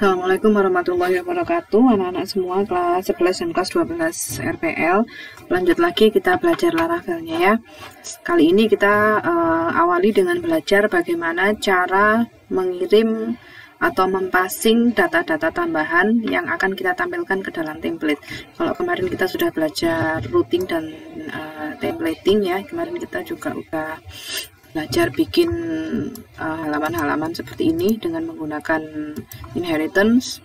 Assalamualaikum warahmatullahi wabarakatuh, anak-anak semua kelas 11 dan kelas 12 RPL. Lanjut lagi kita belajar Laravelnya ya. Kali ini kita awali dengan belajar bagaimana cara mengirim atau mempassing data-data tambahan yang akan kita tampilkan ke dalam template. Kalau kemarin kita sudah belajar routing dan templating ya, kemarin kita juga udah belajar bikin halaman-halaman seperti ini dengan menggunakan inheritance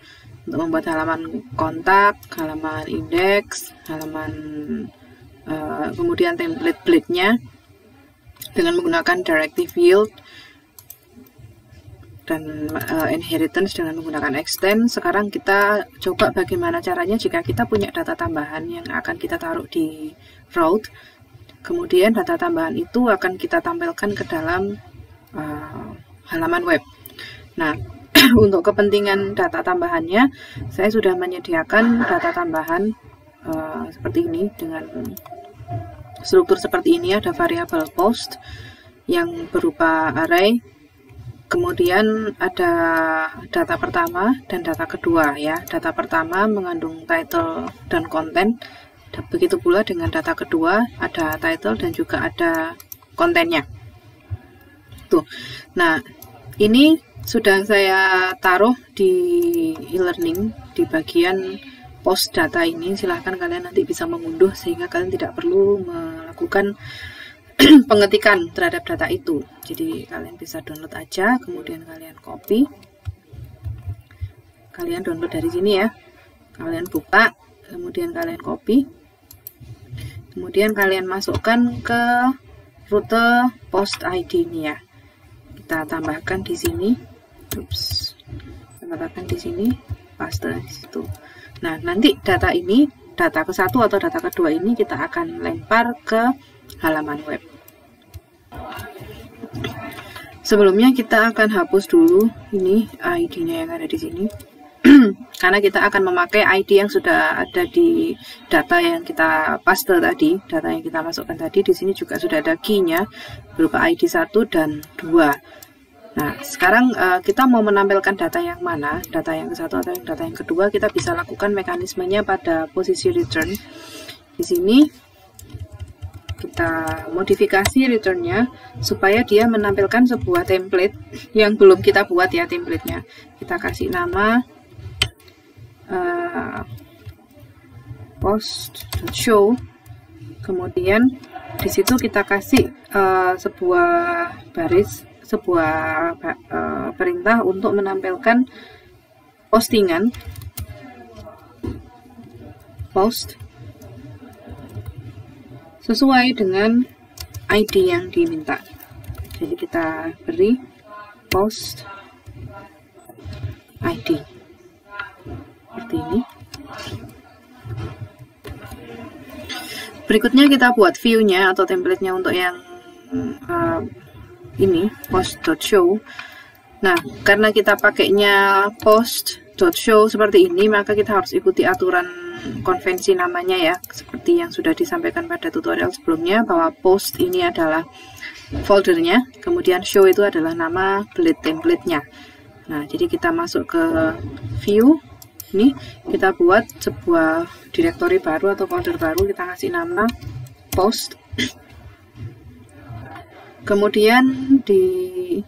untuk membuat halaman kontak, halaman index, halaman kemudian template blade-nya dengan menggunakan directive yield dan inheritance dengan menggunakan extend. Sekarang kita coba bagaimana caranya jika kita punya data tambahan yang akan kita taruh di route. Kemudian data tambahan itu akan kita tampilkan ke dalam halaman web. Nah, untuk kepentingan data tambahannya, saya sudah menyediakan data tambahan seperti ini dengan struktur seperti ini. Ada variabel post yang berupa array, kemudian ada data pertama dan data kedua ya. Data pertama mengandung title dan konten. Begitu pula dengan data kedua, ada title dan juga ada kontennya. Tuh. Nah, ini sudah saya taruh di e-learning di bagian post data ini. Silahkan kalian nanti bisa mengunduh sehingga kalian tidak perlu melakukan pengetikan terhadap data itu. Jadi kalian bisa download aja, kemudian kalian copy. Kalian download dari sini ya. Kalian buka, kemudian kalian copy. Kemudian kalian masukkan ke rute post ID ini ya. Kita tambahkan di sini. Tambahkan di sini, paste di situ. Nah, nanti data ini, data ke-1 atau data kedua ini kita akan lempar ke halaman web. Sebelumnya kita akan hapus dulu ini ID-nya yang ada di sini. Karena kita akan memakai ID yang sudah ada di data yang kita paste tadi, data yang kita masukkan tadi. Di sini juga sudah ada key-nya berupa ID 1 dan 2. Nah, sekarang kita mau menampilkan data yang mana, data yang ke-1 atau data yang kedua, kita bisa lakukan mekanismenya pada posisi return. Di sini kita modifikasi return-nya supaya dia menampilkan sebuah template yang belum kita buat ya template-nya. Kita kasih nama post.show, kemudian di situ kita kasih sebuah baris, sebuah perintah untuk menampilkan postingan post sesuai dengan ID yang diminta. Jadi kita beri post ID seperti ini. Berikutnya kita buat view-nya atau template-nya untuk yang ini post.show. Nah, karena kita pakainya post.show seperti ini, maka kita harus ikuti aturan konvensi namanya ya, seperti yang sudah disampaikan pada tutorial sebelumnya, bahwa post ini adalah foldernya, kemudian show itu adalah nama blade template-nya. Nah, jadi kita masuk ke view. Ini kita buat sebuah directory baru atau folder baru, kita kasih nama post. Kemudian di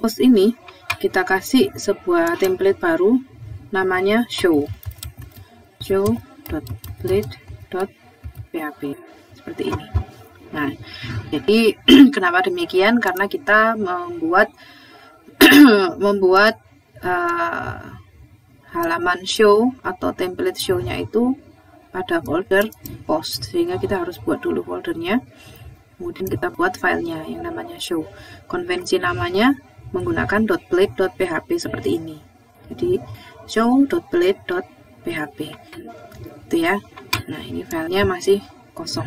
post ini kita kasih sebuah template baru namanya show.blade.php seperti ini. Nah, jadi kenapa demikian? Karena kita membuat halaman show atau template show-nya itu pada folder post, sehingga kita harus buat dulu foldernya, kemudian kita buat filenya yang namanya show. Konvensi namanya menggunakan .blade.php seperti ini. Jadi show.blade.php itu ya. Nah, ini filenya masih kosong.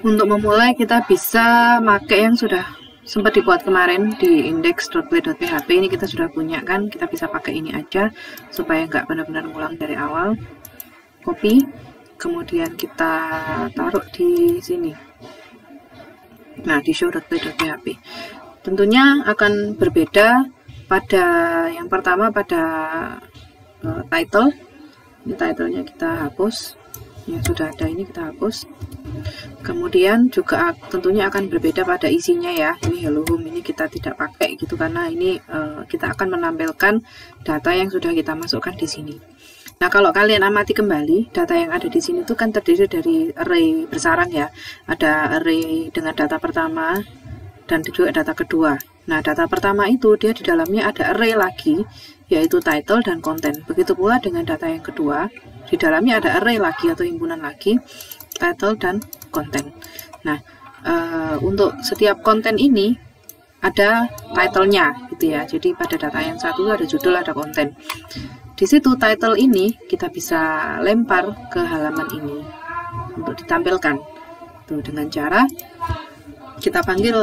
Untuk memulai kita bisa pakai yang sudah sempat dibuat kemarin di index.blade.php. Ini kita sudah punya kan, kita bisa pakai ini aja supaya nggak benar-benar ngulang dari awal. Copy, kemudian kita taruh di sini. Nah, di show.blade.php. Tentunya akan berbeda pada yang pertama pada title. Ini titlenya kita hapus, yang sudah ada ini kita hapus. Kemudian juga tentunya akan berbeda pada isinya ya. Ini hello home ini kita tidak pakai gitu karena ini kita akan menampilkan data yang sudah kita masukkan di sini. Nah, kalau kalian amati kembali, data yang ada di sini itu kan terdiri dari array bersarang ya. Ada array dengan data pertama dan juga data kedua. Nah, data pertama itu dia di dalamnya ada array lagi, yaitu title dan konten. Begitu pula dengan data yang kedua, di dalamnya ada array lagi atau himpunan lagi, title dan konten. Nah, untuk setiap konten ini ada title-nya gitu ya. Jadi pada data yang satu ada judul, ada konten. Di situ title ini kita bisa lempar ke halaman ini untuk ditampilkan. Tuh, dengan cara kita panggil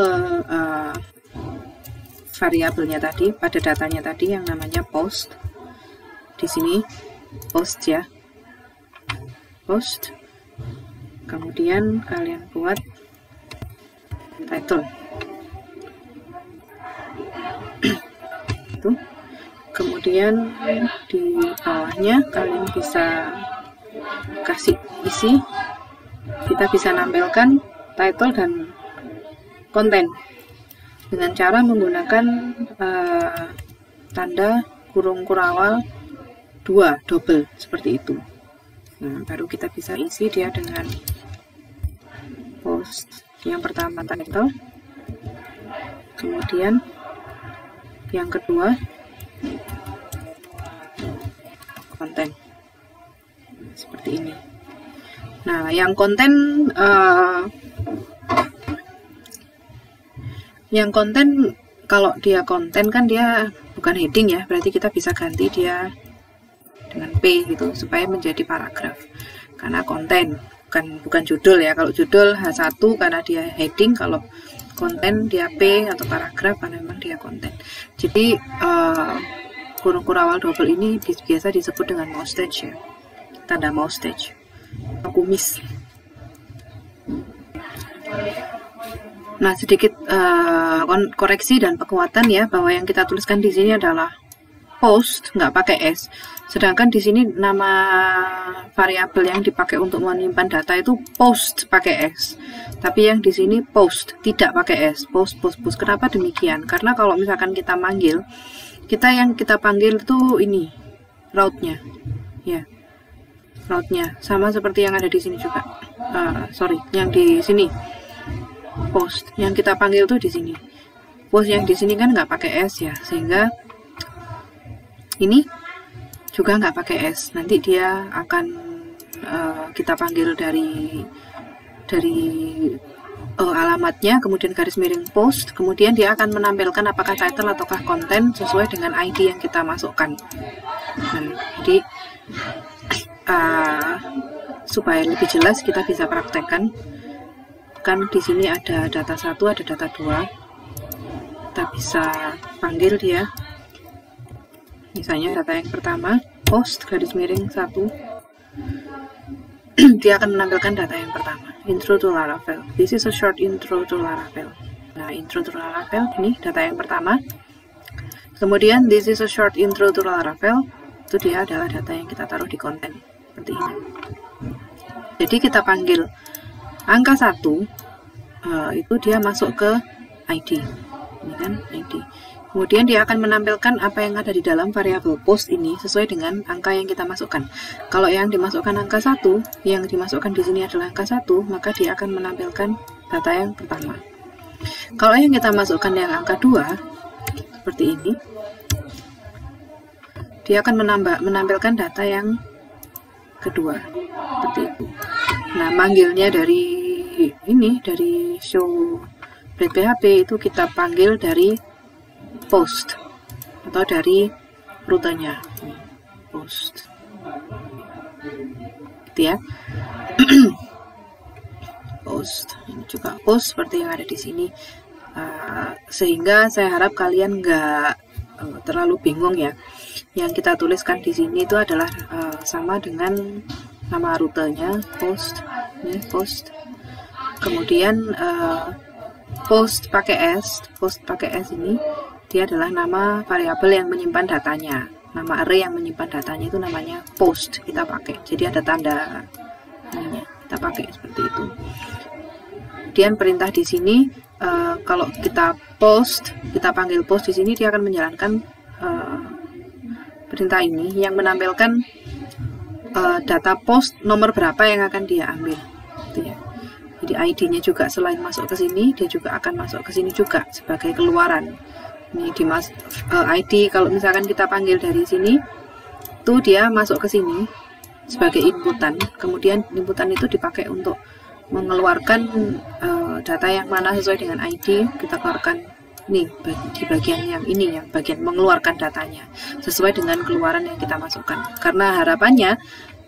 variabelnya tadi pada datanya tadi yang namanya post. Di sini post ya. Post. Kemudian kalian buat title. Itu. Kemudian di bawahnya kalian bisa kasih isi. Kita bisa nampilkan title dan konten dengan cara menggunakan tanda kurung kurawal 2 double seperti itu. Nah, baru kita bisa isi dia dengan post yang pertama title, kemudian yang kedua konten seperti ini. Nah, yang konten kalau dia konten kan dia bukan heading ya, berarti kita bisa ganti dia dengan P gitu supaya menjadi paragraf. Karena konten bukan judul ya. Kalau judul H1 karena dia heading, kalau konten dia P atau paragraf karena memang dia konten. Jadi kurung kurawal double ini biasa disebut dengan moustache ya. Tanda moustache. Kumis. Nah, sedikit koreksi dan penguatan ya, bahwa yang kita tuliskan di sini adalah post, nggak pakai S. Sedangkan di sini nama variabel yang dipakai untuk menyimpan data itu post pakai S. Tapi yang di sini post tidak pakai S. Post. Kenapa demikian? Karena kalau misalkan kita manggil, yang kita panggil itu ini route-nya, ya, route-nya sama seperti yang ada di sini juga. Yang di sini post, yang kita panggil tuh di sini. Post yang di sini kan nggak pakai S ya, sehingga ini juga nggak pakai S. Nanti dia akan kita panggil dari alamatnya, kemudian garis miring post, kemudian dia akan menampilkan apakah title ataukah konten sesuai dengan ID yang kita masukkan. Nah, jadi supaya lebih jelas kita bisa praktekkan. Kan di sini ada data 1, ada data 2. Kita bisa panggil dia. Misalnya data yang pertama, post garis miring 1. Dia akan menampilkan data yang pertama, intro to Laravel. This is a short intro to Laravel. Nah, intro to Laravel ini data yang pertama. Kemudian this is a short intro to Laravel, itu dia adalah data yang kita taruh di konten seperti ini. Jadi kita panggil angka 1 itu dia masuk ke ID. Ini kan ID. Kemudian dia akan menampilkan apa yang ada di dalam variabel post ini sesuai dengan angka yang kita masukkan. Kalau yang dimasukkan angka 1, yang dimasukkan di sini adalah angka 1, maka dia akan menampilkan data yang pertama. Kalau yang kita masukkan yang angka 2, seperti ini, dia akan menampilkan data yang kedua, seperti itu. Nah, manggilnya dari ini, dari show PHP itu kita panggil dari post atau dari rutenya post, gitu ya. Post ini juga post seperti yang ada di sini, sehingga saya harap kalian nggak terlalu bingung ya. Yang kita tuliskan di sini itu adalah sama dengan nama rutenya, post, ini post. Kemudian post pakai S ini dia adalah nama variabel yang menyimpan datanya. Nama array yang menyimpan datanya itu namanya post, kita pakai. Jadi ada tanda namanya, kita pakai seperti itu. Kemudian perintah di sini kalau kita post, kita panggil post di sini, dia akan menjalankan perintah ini yang menampilkan data post nomor berapa yang akan dia ambil. Gitu ya. Jadi ID-nya juga selain masuk ke sini, dia juga akan masuk ke sini juga sebagai keluaran. Ini di ID kalau misalkan kita panggil dari sini, tuh dia masuk ke sini sebagai inputan. Kemudian inputan itu dipakai untuk mengeluarkan data yang mana sesuai dengan ID. Kita keluarkan nih di bagian yang ini, yang bagian mengeluarkan datanya sesuai dengan keluaran yang kita masukkan. Karena harapannya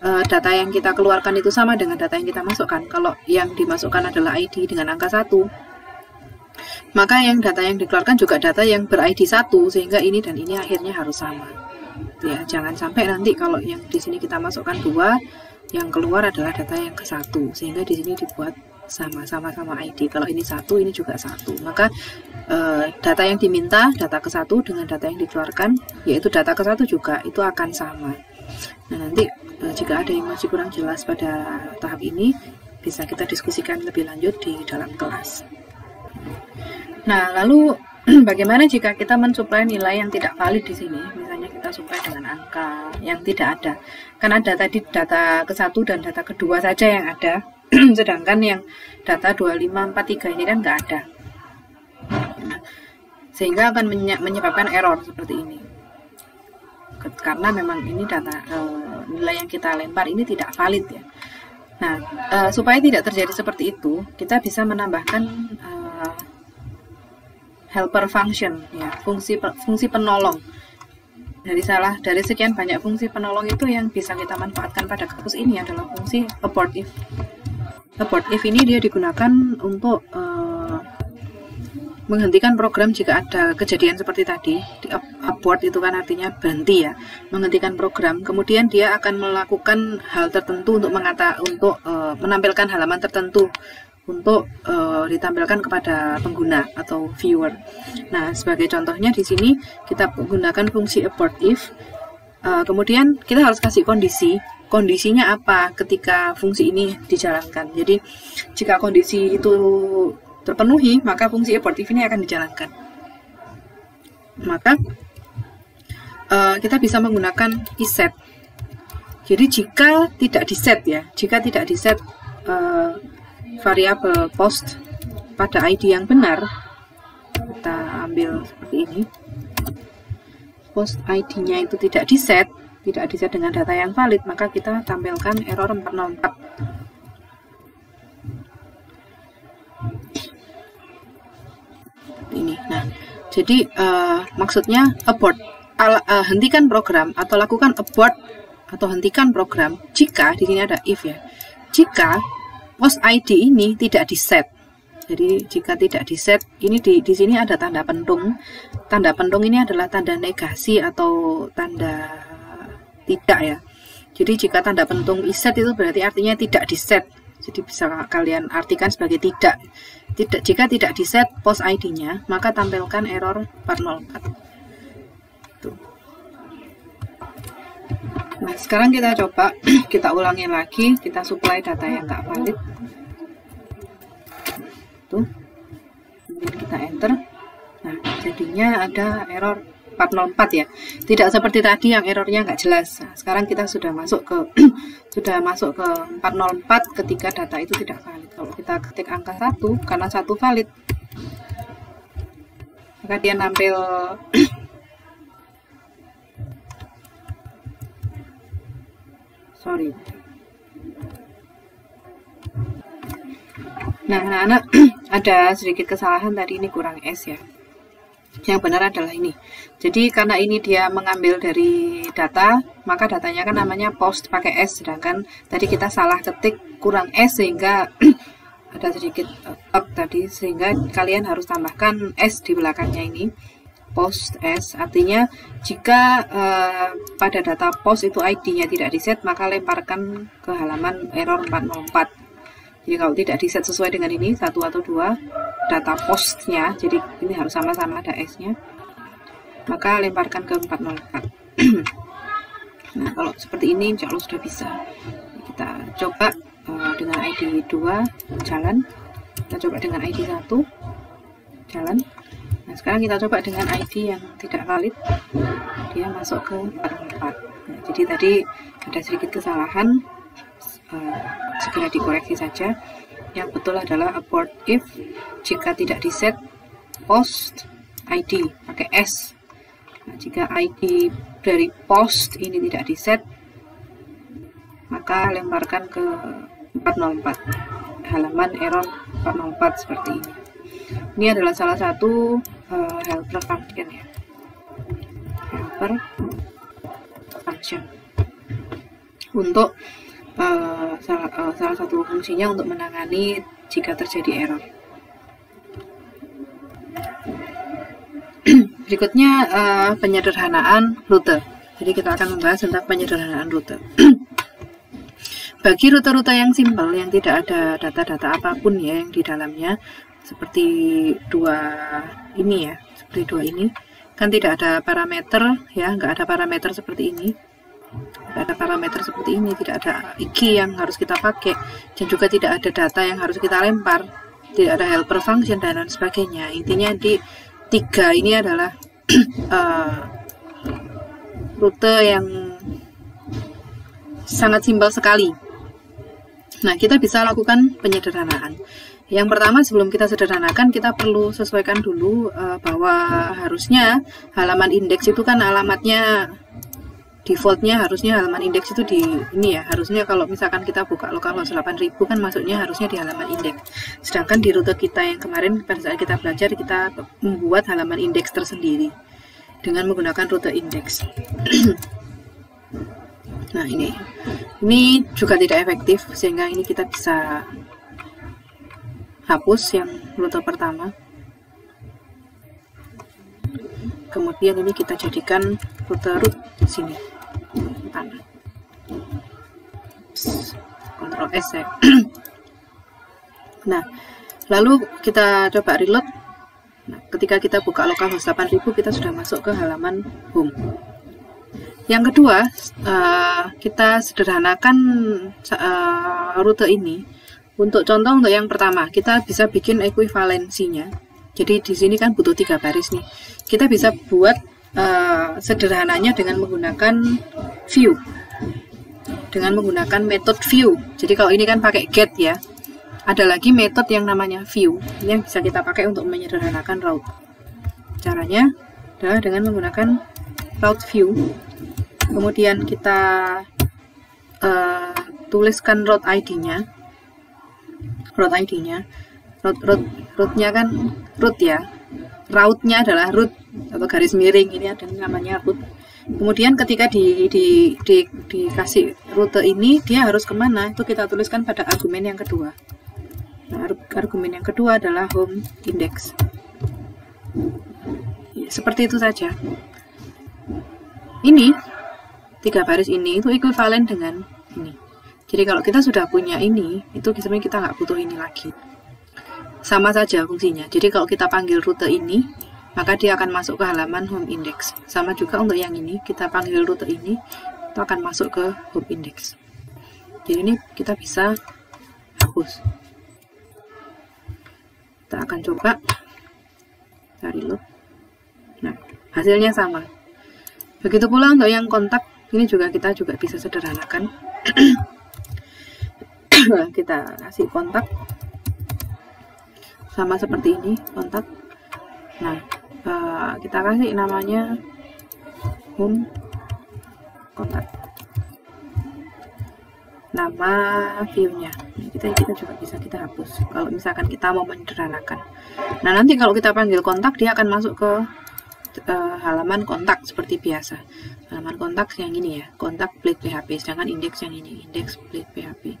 data yang kita keluarkan itu sama dengan data yang kita masukkan. Kalau yang dimasukkan adalah ID dengan angka 1, maka yang data yang dikeluarkan juga data yang ber-ID 1, sehingga ini dan ini akhirnya harus sama. Ya, jangan sampai nanti kalau yang di sini kita masukkan 2, yang keluar adalah data yang ke 1, sehingga di sini dibuat sama-sama ID. Kalau ini 1, ini juga 1. Maka data yang diminta, data ke 1 dengan data yang dikeluarkan, yaitu data ke 1 juga, itu akan sama. Nah, nanti jika ada yang masih kurang jelas pada tahap ini, bisa kita diskusikan lebih lanjut di dalam kelas. Nah, lalu bagaimana jika kita mensuplai nilai yang tidak valid di sini? Misalnya kita suplai dengan angka yang tidak ada. Karena tadi data ke-1 dan data kedua saja yang ada, sedangkan yang data 2543 ini kan nggak ada. Sehingga akan menyebabkan error seperti ini. Karena memang ini data nilai yang kita lempar ini tidak valid ya. Nah, supaya tidak terjadi seperti itu, kita bisa menambahkan helper function, ya, fungsi penolong. Dari sekian banyak fungsi penolong itu yang bisa kita manfaatkan pada kasus ini adalah fungsi abort if. Abort if ini dia digunakan untuk menghentikan program jika ada kejadian seperti tadi. Di abort itu kan artinya berhenti ya, menghentikan program. Kemudian dia akan melakukan hal tertentu untuk menampilkan halaman tertentu untuk ditampilkan kepada pengguna atau viewer. Nah, sebagai contohnya di sini kita menggunakan fungsi abort if. Kemudian kita harus kasih kondisi. Kondisinya apa ketika fungsi ini dijalankan. Jadi jika kondisi itu terpenuhi, maka fungsi abort if ini akan dijalankan. Maka kita bisa menggunakan iset. Jadi jika tidak diset ya, variabel post pada ID yang benar, kita ambil seperti ini, post ID-nya itu tidak diset dengan data yang valid, maka kita tampilkan error 404. Ini, nah, jadi maksudnya abort, hentikan program atau lakukan abort atau hentikan program jika di sini ada if ya, jika post ID ini tidak diset. Jadi jika tidak diset, ini di sini ada tanda pentung. Tanda pentung ini adalah tanda negasi atau tanda tidak ya. Jadi jika tanda pentung iset itu berarti artinya tidak diset. Jadi bisa kalian artikan sebagai tidak. Jika tidak diset post ID-nya, maka tampilkan error 404. Tuh. Nah, sekarang kita coba, kita ulangi lagi, kita supply data yang nggak valid. Tuh. Kemudian kita enter. Nah, jadinya ada error 404 ya. Tidak seperti tadi yang errornya nggak jelas. Nah, sekarang kita sudah masuk ke 404 ketika data itu tidak valid. Kalau kita ketik angka 1, karena 1 valid, maka dia nampil sorry. Nah, anak-anak, ada sedikit kesalahan tadi, ini kurang S ya. Yang benar adalah ini. Jadi karena ini dia mengambil dari data, maka datanya kan namanya post pakai S, sedangkan tadi kita salah ketik kurang S sehingga ada sedikit up tadi, sehingga kalian harus tambahkan S di belakangnya ini. Post S artinya jika pada data post itu ID-nya tidak diset, maka lemparkan ke halaman error 404. Jadi kalau tidak di set sesuai dengan ini 1 atau 2 data postnya, jadi ini harus sama-sama ada S-nya, maka lemparkan ke 404. Nah, kalau seperti ini insya Allah sudah bisa. Kita coba dengan ID 2 jalan, kita coba dengan ID 1 jalan. Nah, sekarang kita coba dengan ID yang tidak valid, dia masuk ke 404. Nah, jadi tadi ada sedikit kesalahan, segera dikoreksi saja. Yang betul adalah abort if jika tidak di set post ID pakai S. Nah, jika ID dari post ini tidak di set, maka lemparkan ke 404, halaman error 404 seperti ini. Ini adalah salah satu helper function ya, helper function untuk salah satu fungsinya untuk menangani jika terjadi error. Berikutnya penyederhanaan rute. Jadi kita akan membahas tentang penyederhanaan rute. Bagi rute-rute yang simpel, yang tidak ada data-data apapun ya yang di dalamnya, seperti seperti dua ini, kan tidak ada parameter ya, nggak ada parameter seperti ini, nggak ada parameter seperti ini, tidak ada key yang harus kita pakai, dan juga tidak ada data yang harus kita lempar, tidak ada helper function dan lain sebagainya. Intinya di 3 ini adalah rute yang sangat simpel sekali. Nah, kita bisa lakukan penyederhanaan. Yang pertama, sebelum kita sederhanakan, kita perlu sesuaikan dulu bahwa harusnya halaman indeks itu kan alamatnya defaultnya harusnya halaman indeks itu di ini ya, harusnya kalau misalkan kita buka localhost 8000 kan masuknya harusnya di halaman indeks. Sedangkan di rute kita yang kemarin pada saat kita belajar, kita membuat halaman indeks tersendiri dengan menggunakan rute indeks. Nah, ini juga tidak efektif, sehingga ini kita bisa hapus yang rute pertama. Kemudian ini kita jadikan rute root di sini. Ctrl S ya. Nah, lalu kita coba reload. Nah, ketika kita buka localhost 8000, kita sudah masuk ke halaman home. Yang kedua, kita sederhanakan rute ini. Untuk contoh, untuk yang pertama, kita bisa bikin ekuivalensinya. Jadi di sini kan butuh 3 baris nih. Kita bisa buat sederhananya dengan menggunakan view, dengan menggunakan metode view. Jadi kalau ini kan pakai get ya, ada lagi metode yang namanya view. Ini yang bisa kita pakai untuk menyederhanakan route. Caranya adalah dengan menggunakan route view. Kemudian kita tuliskan route ID-nya. Route-nya kan route ya. Route-nya adalah route atau garis miring, ini ada namanya route. Kemudian ketika dikasih rute ini, dia harus kemana, itu kita tuliskan pada argumen yang kedua. Nah, argumen yang kedua adalah home index. Seperti itu saja. Ini 3 baris ini itu ekuivalen dengan ini. Jadi kalau kita sudah punya ini, itu sebenarnya kita nggak butuh ini lagi. Sama saja fungsinya. Jadi kalau kita panggil rute ini, maka dia akan masuk ke halaman home index. Sama juga untuk yang ini, kita panggil rute ini, itu akan masuk ke home index. Jadi ini kita bisa hapus. Kita akan coba cari load. Nah, hasilnya sama. Begitu pula untuk yang kontak, ini juga kita bisa sederhanakan. Kita kasih kontak sama seperti ini, kontak. Nah, kita kasih namanya home kontak, nama view-nya. Kita juga bisa kita hapus kalau misalkan kita mau menyederhanakan. Nah, nanti kalau kita panggil kontak, dia akan masuk ke halaman kontak seperti biasa. Halaman kontak yang ini ya, kontak plate PHP. Sedangkan indeks yang ini, indeks plate PHP.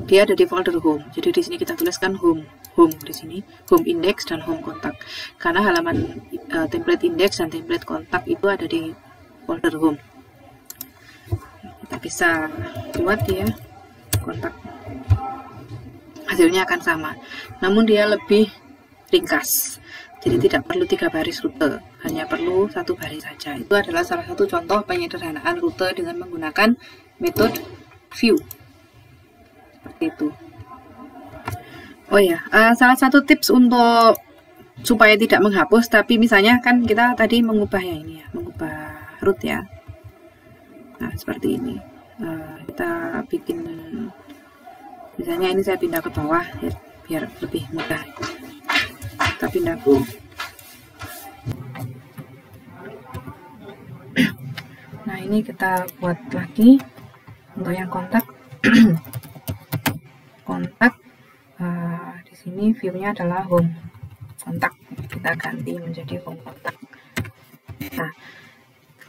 Dia ada di folder home. Jadi di sini kita tuliskan home di sini, home index dan home kontak. Karena halaman template index dan template kontak itu ada di folder home. Kita bisa buat ya kontak hasilnya akan sama, namun dia lebih ringkas. Jadi tidak perlu 3 baris rute, hanya perlu 1 baris saja. Itu adalah salah satu contoh penyederhanaan rute dengan menggunakan metode view. Seperti itu. Oh ya, salah satu tips untuk supaya tidak menghapus, tapi misalnya kan kita tadi mengubah ya ini ya, mengubah root ya. Nah seperti ini. Kita bikin, misalnya ini saya pindah ke bawah ya, biar lebih mudah. Kita pindah ke nah ini kita buat lagi untuk yang kontak. Kontak di sini viewnya adalah home kontak, kita ganti menjadi home kontak. Nah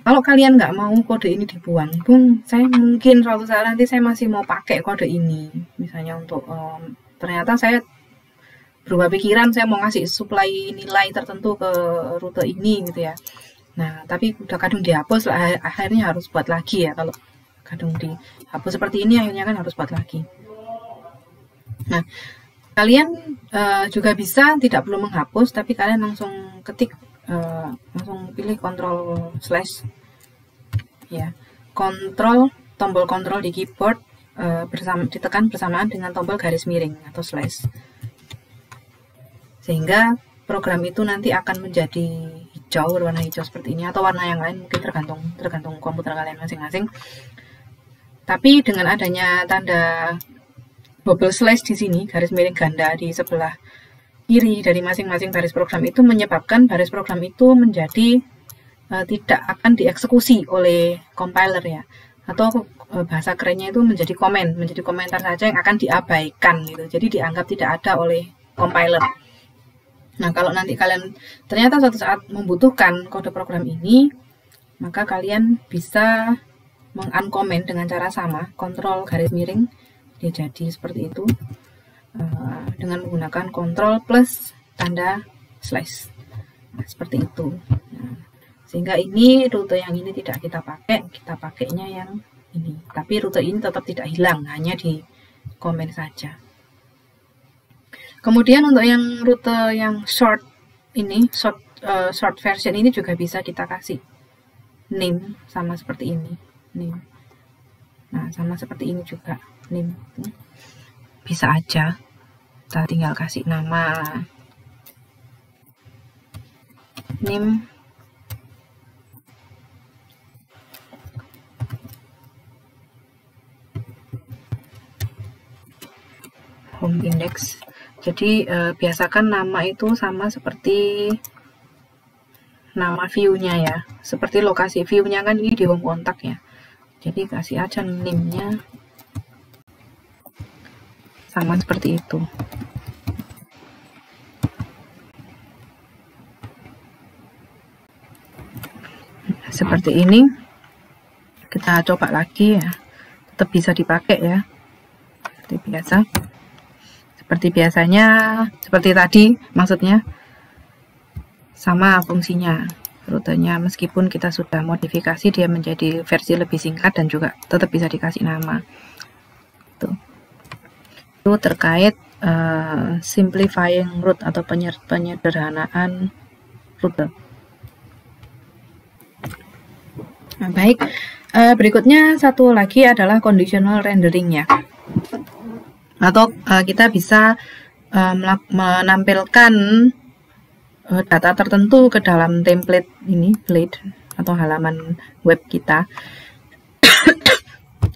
kalau kalian nggak mau kode ini dibuang pun, saya mungkin suatu saat nanti saya masih mau pakai kode ini, misalnya untuk ternyata saya berubah pikiran, saya mau ngasih supply nilai tertentu ke rute ini gitu ya. Nah tapi udah kadung dihapus, akhirnya harus buat lagi ya. Kalau kadung dihapus seperti ini akhirnya kan harus buat lagi. Nah kalian juga bisa tidak perlu menghapus, tapi kalian langsung ketik, langsung pilih Ctrl slash ya, tombol kontrol di keyboard ditekan bersamaan dengan tombol garis miring atau slash, sehingga program itu nanti akan menjadi hijau, berwarna hijau seperti ini, atau warna yang lain, mungkin tergantung komputer kalian masing-masing. Tapi dengan adanya tanda double slash di sini, garis miring ganda di sebelah kiri dari masing-masing baris program, itu menyebabkan baris program itu menjadi tidak akan dieksekusi oleh compiler ya, atau bahasa kerennya itu menjadi komentar saja yang akan diabaikan gitu. Jadi dianggap tidak ada oleh compiler. Nah kalau nanti kalian ternyata suatu saat membutuhkan kode program ini, maka kalian bisa menguncomment dengan cara sama, kontrol garis miring, dia jadi seperti itu. Dengan menggunakan kontrol plus tanda slash, nah, seperti itu. Nah, sehingga ini rute yang ini tidak kita pakai, kita pakainya yang ini. Tapi rute ini tetap tidak hilang, hanya di komen saja. Kemudian untuk yang rute yang short ini, short version ini juga bisa kita kasih name sama seperti ini, name. Nah sama seperti ini juga name, bisa aja. Kita tinggal kasih nama name home index. Jadi biasakan nama itu sama seperti nama view-nya ya, seperti lokasi view-nya kan ini di home kontak ya. Jadi kasih aja name-nya sama seperti itu. Seperti ini, kita coba lagi ya, tetap bisa dipakai ya, seperti biasa. Seperti biasanya, seperti tadi maksudnya, sama fungsinya rutenya, meskipun kita sudah modifikasi dia menjadi versi lebih singkat dan juga tetap bisa dikasih nama. Itu terkait simplifying route atau penyederhanaan rute. Nah, baik, berikutnya satu lagi adalah conditional rendering ya, atau kita bisa menampilkan data tertentu ke dalam template ini, blade atau halaman web kita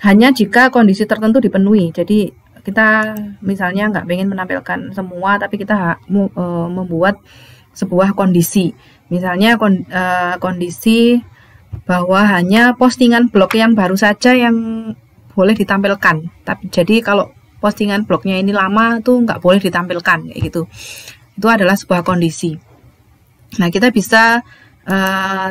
hanya jika kondisi tertentu dipenuhi. Jadi kita misalnya nggak pengen menampilkan semua, tapi kita membuat sebuah kondisi, misalnya kondisi bahwa hanya postingan blog yang baru saja yang boleh ditampilkan. Tapi jadi kalau postingan blognya ini lama tuh nggak boleh ditampilkan kayak gitu. Itu adalah sebuah kondisi. Nah kita bisa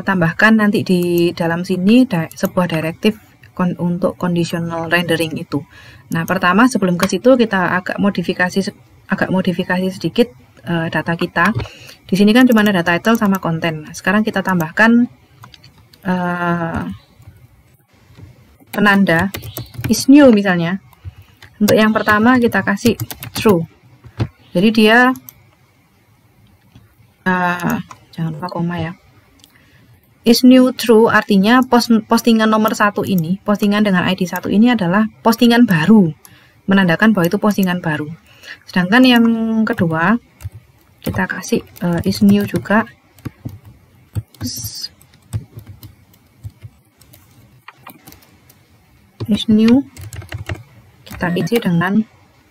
tambahkan nanti di dalam sini sebuah direktif untuk conditional rendering itu. Nah pertama sebelum ke situ kita agak modifikasi sedikit data kita. Di sini kan cuma ada title sama konten. Nah, sekarang kita tambahkan penanda is new misalnya. Untuk yang pertama kita kasih true. Jadi dia jangan lupa koma ya. Is new true artinya postingan nomor 1 ini, postingan dengan ID 1 ini adalah postingan baru, menandakan bahwa itu postingan baru. Sedangkan yang kedua kita kasih is new juga. Is new kita isi dengan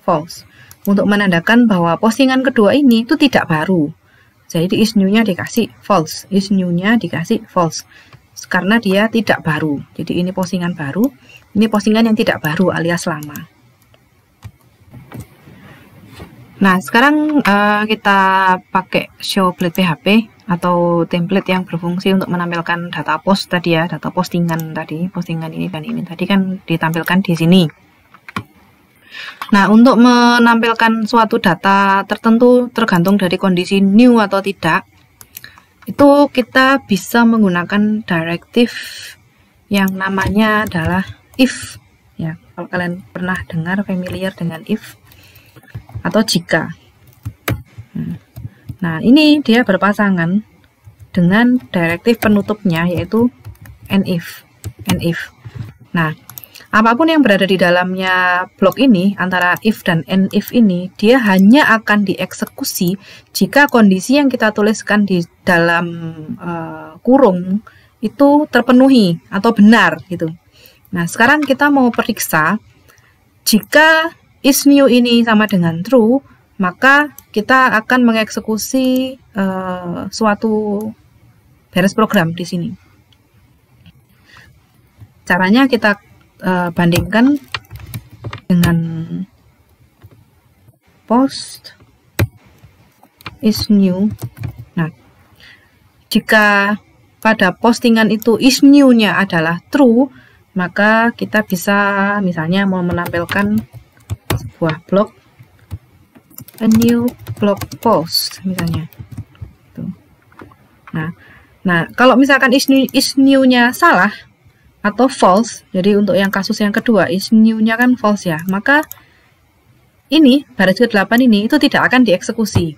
false untuk menandakan bahwa postingan kedua ini itu tidak baru. Jadi is new-nya dikasih false, is new-nya dikasih false karena dia tidak baru. Jadi ini postingan baru, ini postingan yang tidak baru alias lama. Nah, sekarang kita pakai showblade PHP atau template yang berfungsi untuk menampilkan data post tadi ya, data postingan tadi, postingan ini dan ini tadi kan ditampilkan di sini. Nah, untuk menampilkan suatu data tertentu tergantung dari kondisi new atau tidak, itu kita bisa menggunakan directive yang namanya adalah if. Ya, kalau kalian pernah dengar familiar dengan if atau jika. Nah, ini dia berpasangan dengan directive penutupnya yaitu NIF. Nah, apapun yang berada di dalamnya blok ini, antara if dan NIF ini, dia hanya akan dieksekusi jika kondisi yang kita tuliskan di dalam kurung itu terpenuhi atau benar gitu. Nah, sekarang kita mau periksa jika is new ini sama dengan true, maka kita akan mengeksekusi suatu beres program di sini. Caranya kita bandingkan dengan post is new. Nah, jika pada postingan itu is new-nya adalah true, maka kita bisa misalnya mau menampilkan sebuah blog, a new blog post misalnya. Nah, kalau misalkan is new-nya salah atau false, jadi untuk yang kasus yang kedua is new-nya kan false ya, maka ini baris ke-8 ini itu tidak akan dieksekusi.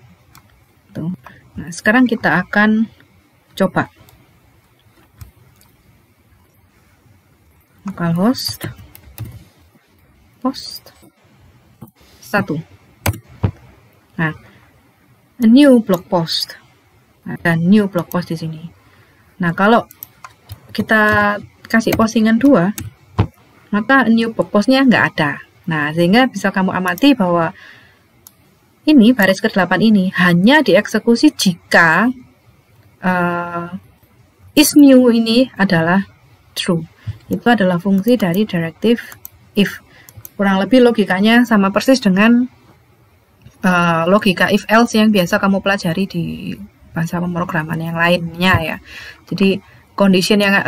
Tuh. Nah, sekarang kita akan coba localhost post 1. Nah, a new blog post. Ada new blog post di sini. Nah, kalau kita kasih postingan 2, maka new blog postnya nggak ada. Nah, sehingga bisa kamu amati bahwa ini baris ke-8 ini hanya dieksekusi jika is new ini adalah true. Itu adalah fungsi dari directive if. Kurang lebih logikanya sama persis dengan logika if else yang biasa kamu pelajari di bahasa pemrograman yang lainnya ya. Jadi condition yang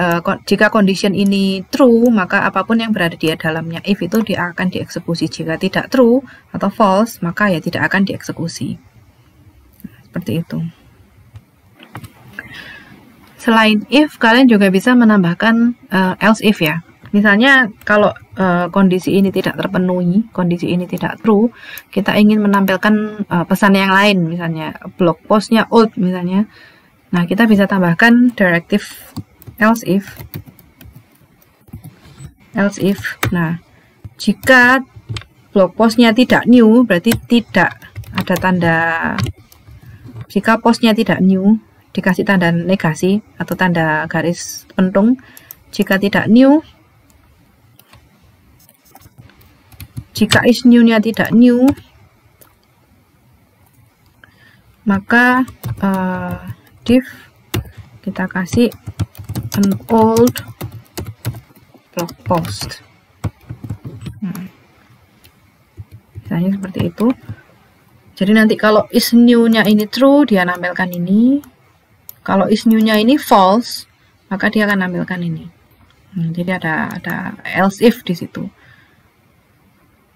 jika condition ini true, maka apapun yang berada di dalamnya if itu dia akan dieksekusi. Jika tidak true atau false, maka ya tidak akan dieksekusi. Seperti itu. Selain if, kalian juga bisa menambahkan else if ya. Misalnya kalau kondisi ini tidak terpenuhi, kondisi ini tidak true, kita ingin menampilkan pesan yang lain, misalnya blog postnya old misalnya. Nah, kita bisa tambahkan directive else if. Nah, jika blog postnya tidak new, berarti tidak ada tanda. Jika postnya tidak new, dikasih tanda negasi atau tanda garis pentung. Jika tidak new, jika is new-nya tidak new, maka div kita kasih an old blog post. Misalnya seperti itu. Jadi nanti kalau is new-nya ini true, dia nampilkan ini. Kalau is new-nya ini false, maka dia akan nampilkan ini. Jadi ada else if di situ.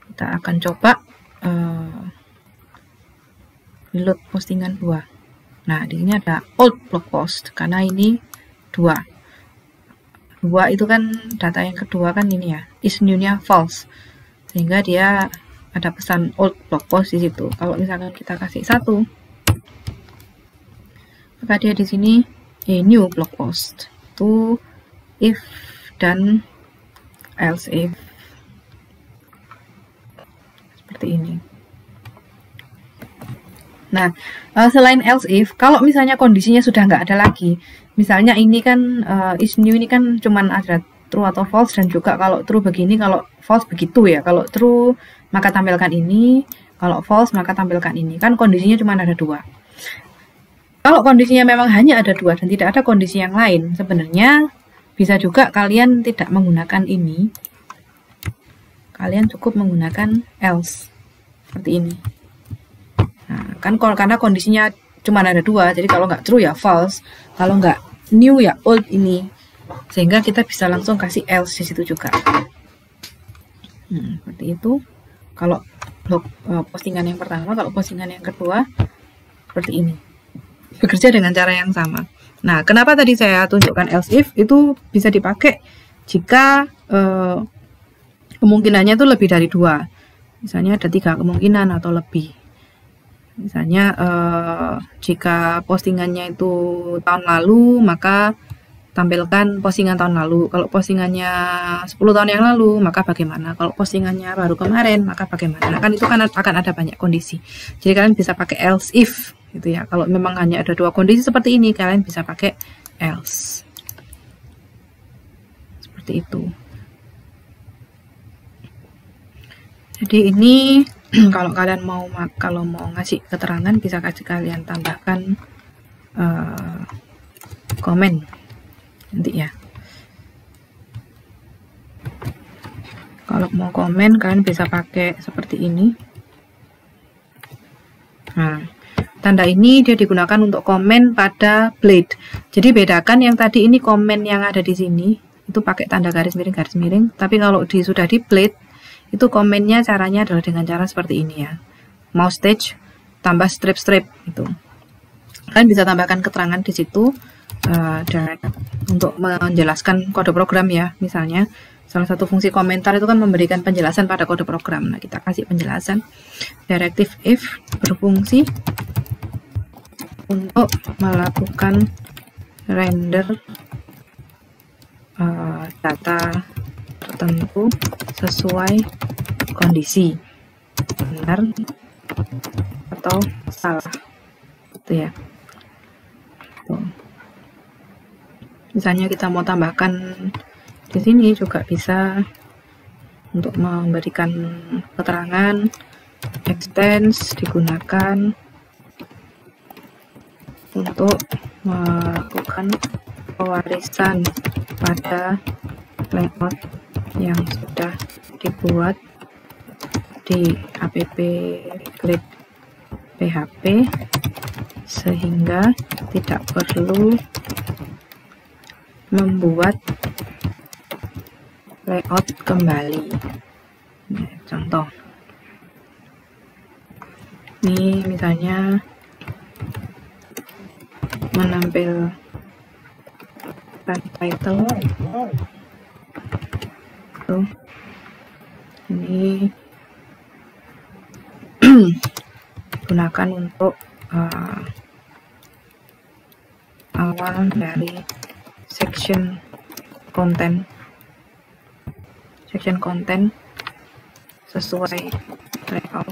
Kita akan coba reload postingan 2. Nah, di sini ada old blog post karena ini 2 itu kan data yang kedua kan ini ya, is new-nya false. sehingga dia ada pesan old blog post di situ. Kalau misalkan kita kasih 1, maka dia di sini new blog post to if dan else if, seperti ini. Nah, selain else if, kalau misalnya kondisinya sudah nggak ada lagi, misalnya ini kan is new ini kan cuman ada true atau false, dan juga kalau true begini, kalau false begitu ya. Kalau true maka tampilkan ini, kalau false maka tampilkan ini. Kan kondisinya cuma ada 2. Kalau kondisinya memang hanya ada 2 dan tidak ada kondisi yang lain, sebenarnya bisa juga kalian tidak menggunakan ini. Kalian cukup menggunakan else seperti ini. Nah, kan karena kondisinya cuma ada 2, jadi kalau nggak true ya false, kalau nggak new ya old ini. Sehingga kita bisa langsung kasih else di situ juga. Seperti itu. Kalau blog postingan yang pertama, kalau postingan yang kedua seperti ini. Bekerja dengan cara yang sama. Nah, kenapa tadi saya tunjukkan else if? Itu bisa dipakai jika kemungkinannya itu lebih dari 2. Misalnya ada 3 kemungkinan atau lebih. Misalnya jika postingannya itu tahun lalu, maka tampilkan postingan tahun lalu. Kalau postingannya 10 tahun yang lalu, maka bagaimana? Kalau postingannya baru kemarin, maka bagaimana? Kan itu kan akan ada banyak kondisi. Jadi kalian bisa pakai else if gitu ya. Kalau memang hanya ada 2 kondisi seperti ini, kalian bisa pakai else. Seperti itu. Jadi ini kalau kalian mau ngasih keterangan, bisa kasih kalian tambahkan komen nanti ya. Kalau mau komen, kalian bisa pakai seperti ini. Nah, tanda ini dia digunakan untuk komen pada blade. Jadi bedakan yang tadi ini komen yang ada di sini itu pakai tanda garis miring. Tapi kalau sudah di blade, itu komennya caranya adalah dengan cara seperti ini ya. Mouse stage tambah strip itu. Kalian bisa tambahkan keterangan di situ direct untuk menjelaskan kode program ya. Misalnya salah satu fungsi komentar itu kan memberikan penjelasan pada kode program. Nah, kita kasih penjelasan. Directive if berfungsi untuk melakukan render data tertentu sesuai kondisi benar atau salah itu ya. Misalnya kita mau tambahkan di sini juga bisa untuk memberikan keterangan. Extends digunakan untuk melakukan pewarisan pada layout yang sudah dibuat di app Glade PHP sehingga tidak perlu membuat layout kembali. Nah, contoh ini misalnya menampilkan title tuh ini gunakan untuk awal dari section konten sesuai layout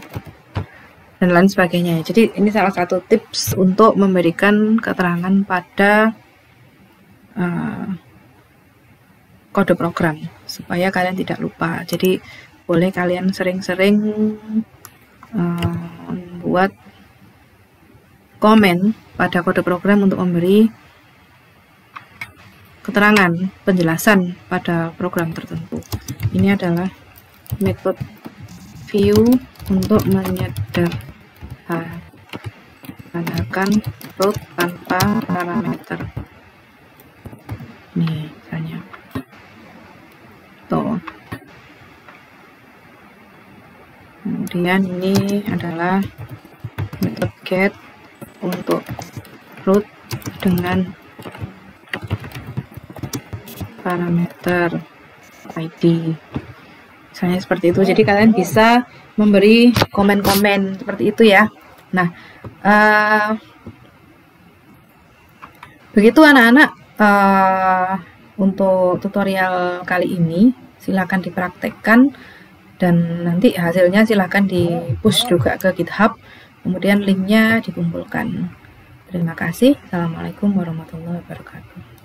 dan lain sebagainya. Jadi ini salah satu tips untuk memberikan keterangan pada kode program supaya kalian tidak lupa. Jadi boleh kalian sering-sering membuat komen pada kode program untuk memberi keterangan penjelasan pada program tertentu. Ini adalah metode view untuk menyederhanakan root tanpa parameter. Nih misalnya tuh. Kemudian ini adalah metode get untuk root dengan parameter ID Misalnya seperti itu. Jadi kalian bisa memberi komen-komen seperti itu ya. Nah, begitu anak-anak untuk tutorial kali ini. Silahkan dipraktekkan dan nanti hasilnya silahkan di-push juga ke GitHub. Kemudian linknya dikumpulkan. Terima kasih. Assalamualaikum warahmatullahi wabarakatuh.